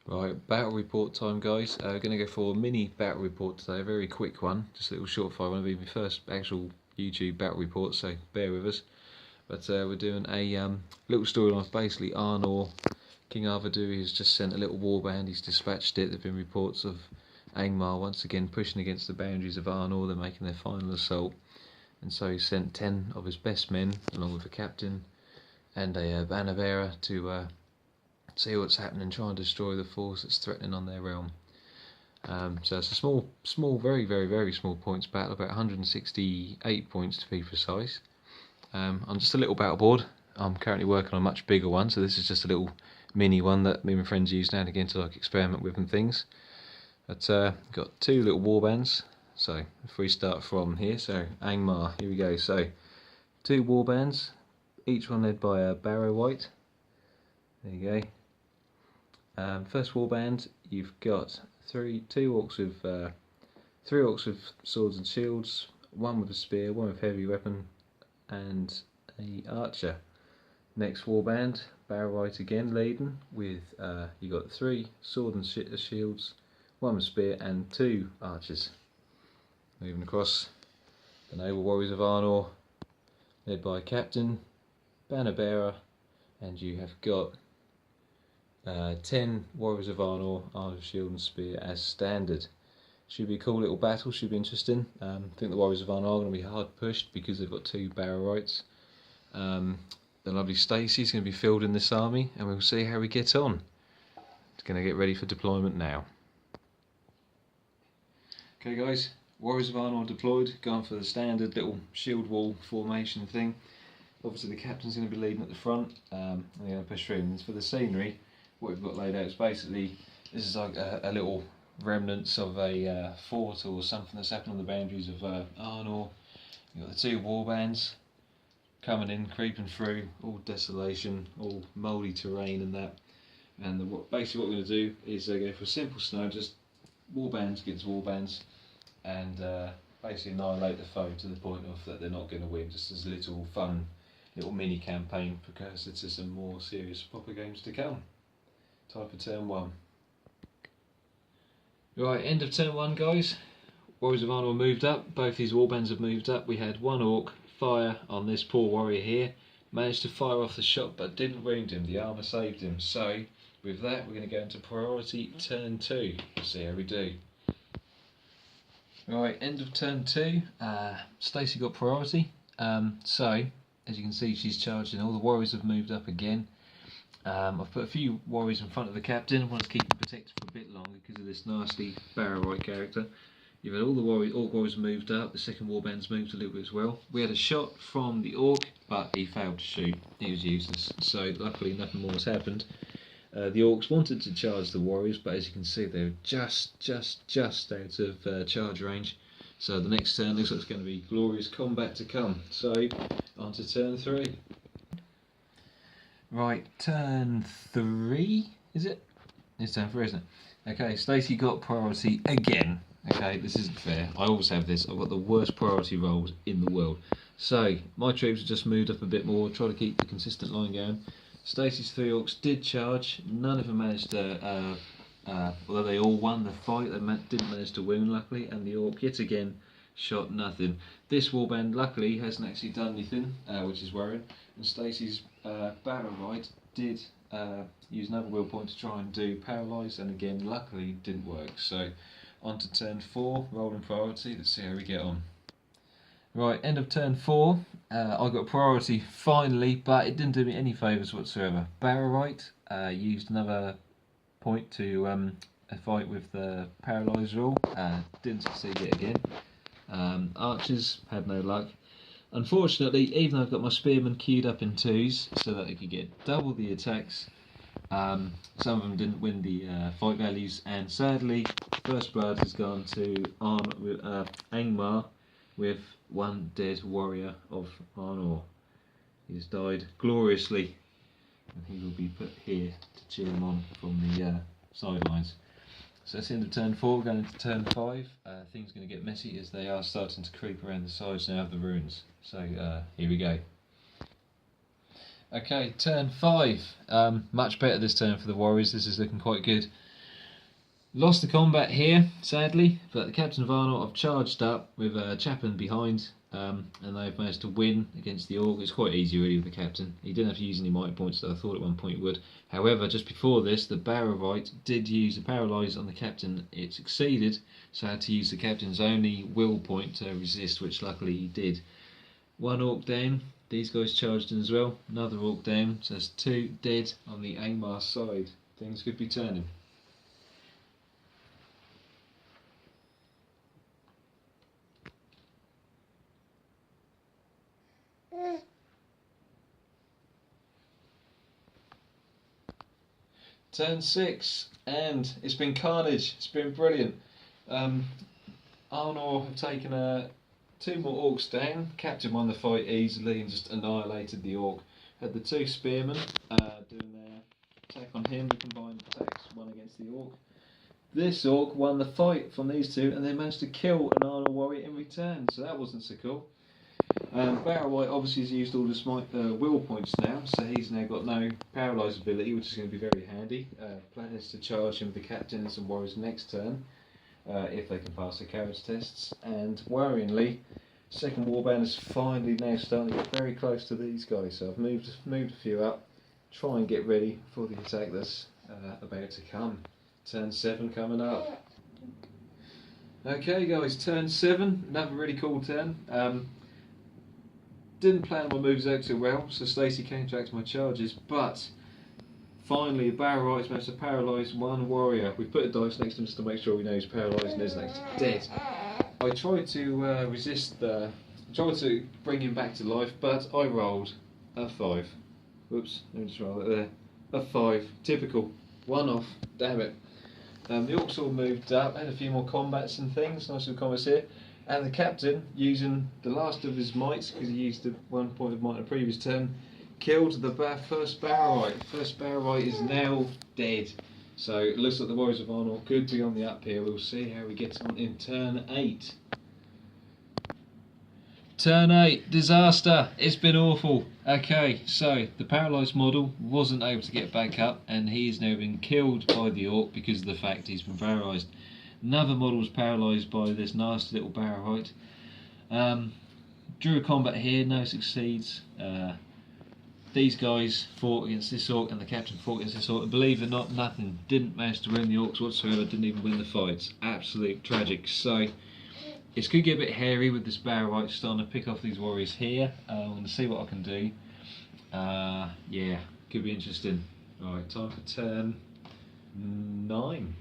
Right, battle report time, guys. We're going to go for a mini battle report today, a very quick one, just a little short fire. One of my first actual YouTube battle report, so bear with us. But we're doing a little storyline of basically Arnor. King Arvedui has just sent a little warband, he's dispatched it. There have been reports of Angmar once again pushing against the boundaries of Arnor. They're making their final assault, and so he sent 10 of his best men, along with a captain and a banner bearer, to see what's happening and try and destroy the force that's threatening on their realm. So it's a small, very, very, very small points battle, about 168 points to be precise. On just a little battle board. I'm currently working on a much bigger one, so this is just a little mini one that me and my friends use now and again to like experiment with and things. But got two little warbands. So if we start from here, so Angmar, here we go. So two warbands, each one led by a Barrow White. There you go. First warband, you've got three orcs with swords and shields, one with a spear, one with heavy weapon, and a archer. Next warband, Barrow White again, leading with you got three sword and shields, one with spear, and two archers. Moving across, the noble warriors of Arnor, led by a captain, banner bearer, and you have got 10 warriors of Arnor, armed with shield and spear as standard. Should be a cool little battle, should be interesting. I think the warriors of Arnor are going to be hard pushed because they've got two Barrow Whites. The lovely Stacey's going to be filled in this army, and we'll see how we get on. It's going to get ready for deployment now. Okay guys, warriors of Arnor deployed, going for the standard little shield wall formation thing. Obviously the captain's going to be leading at the front, and they're going to push through. And for the scenery, what we've got laid out is basically, this is like a little remnants of a fort or something that's happened on the boundaries of Arnor. You've got the two warbands coming in, creeping through, all desolation, all mouldy terrain and that. And basically what we're going to do is go for a simple snow, just warbands against warbands, and basically annihilate the foe to the point of that they're not going to win, just as a little fun little mini campaign precursor to some more serious proper games to come. Time for turn one. Right, end of turn one, guys. Warriors of Arnor moved up, both these warbands have moved up. We had one orc fire on this poor warrior here, managed to fire off the shot but didn't wound him, the armour saved him. So with that we're going to go into priority turn two, see how we do. Right, end of turn two, Stacey got priority, so as you can see she's charging, all the warriors have moved up again. I've put a few warriors in front of the captain. I want to keep him protected for a bit longer because of this nasty Barrow White character. You've had all the orc warriors moved up, the second warband's moved a little bit as well. We had a shot from the orc, but he failed to shoot, he was useless, so luckily nothing more has happened. The orcs wanted to charge the warriors, but as you can see they were just out of charge range. So the next turn looks like it's going to be glorious combat to come. So on to turn three. Right, turn three, is it? It's turn three, isn't it? Okay, Stacey got priority again. Okay, this isn't fair. I always have this. I've got the worst priority rolls in the world. So, my troops have just moved up a bit more, try to keep the consistent line going. Stacey's three orcs did charge. None of them managed to, although they all won the fight, they didn't manage to wound, luckily, and the orc, yet again, shot nothing. This warband, luckily, hasn't actually done anything, which is worrying. And Stacey's Barrow White did use another will point to try and do paralyse, and again, luckily, didn't work. So, on to turn four, rolling priority, let's see how we get on. Right, end of turn four, I got priority finally, but it didn't do me any favours whatsoever. Barrow White used another point to fight with the paralyse rule, didn't succeed yet again. Archers had no luck. Unfortunately, even though I've got my spearmen queued up in twos so that they could get double the attacks, some of them didn't win the fight values, and sadly first blood has gone to Angmar with one dead warrior of Arnor. He's died gloriously, and he will be put here to cheer him on from the sidelines. So that's the end of turn four, going into turn five. Things are going to get messy as they are starting to creep around the sides now of the ruins. So here we go. Okay, turn 5. Much better this turn for the Warriors. This is looking quite good. Lost the combat here, sadly, but the Captain of Arnor have charged up with Chapin behind, and they've managed to win against the Orc. It's quite easy really with the Captain. He didn't have to use any might points that I thought at one point he would. However, just before this, the Barrowite did use the Paralyse on the Captain. It succeeded, so I had to use the Captain's only will point to resist, which luckily he did. One Orc down, these guys charged in as well. Another Orc down, so there's 2 dead on the Angmar side. Things could be turning. Turn 6, and it's been carnage. It's been brilliant. Arnor have taken 2 more Orcs down. Captain won the fight easily and just annihilated the Orc. Had the 2 spearmen doing their attack on him. The combined attacks, one against the Orc. This Orc won the fight from these 2, and they managed to kill an Arnor warrior in return. So that wasn't so cool. Barrowite obviously has used all his will points now, so he's now got no paralyse ability, which is going to be very handy. Plan is to charge him with the Captain and some warriors next turn, if they can pass the carriage tests. And worryingly, second warband is finally now starting to get very close to these guys, so I've moved a few up, try and get ready for the attack that's about to come. Turn 7 coming up. Okay guys, turn 7, another really cool turn. Didn't plan my moves out too well, so Stacey counteracted my charges, but finally a Barrowite's managed to paralyse one warrior. We put a dice next to him just to make sure we know he's paralysed and is next dead. I tried to tried to bring him back to life, but I rolled a 5. Whoops, let me just roll it there. A 5, typical, 1 off, damn it. The Orcs all moved up, had a few more combats and things, nice little combats here. And the Captain, using the last of his mites, because he used the 1 point of might in the previous turn, killed the first Barrowite. First Barrowite is now dead. So it looks like the Warriors of Arnor could be on the up here. We'll see how he gets on in turn 8. Turn 8, disaster. It's been awful. Okay, so the paralysed model wasn't able to get back up, and he's now been killed by the Orc because of the fact he's been paralysed. Another model was paralysed by this nasty little Barrowite. Drew a combat here, no succeeds. These guys fought against this Orc and the Captain fought against this Orc, and believe it or not, nothing. Didn't manage to win the Orcs whatsoever, didn't even win the fights. Absolute tragic. So it could get a bit hairy with this Barrowite starting to pick off these warriors here. I'm going to see what I can do. Yeah, could be interesting. Right, time for turn 9.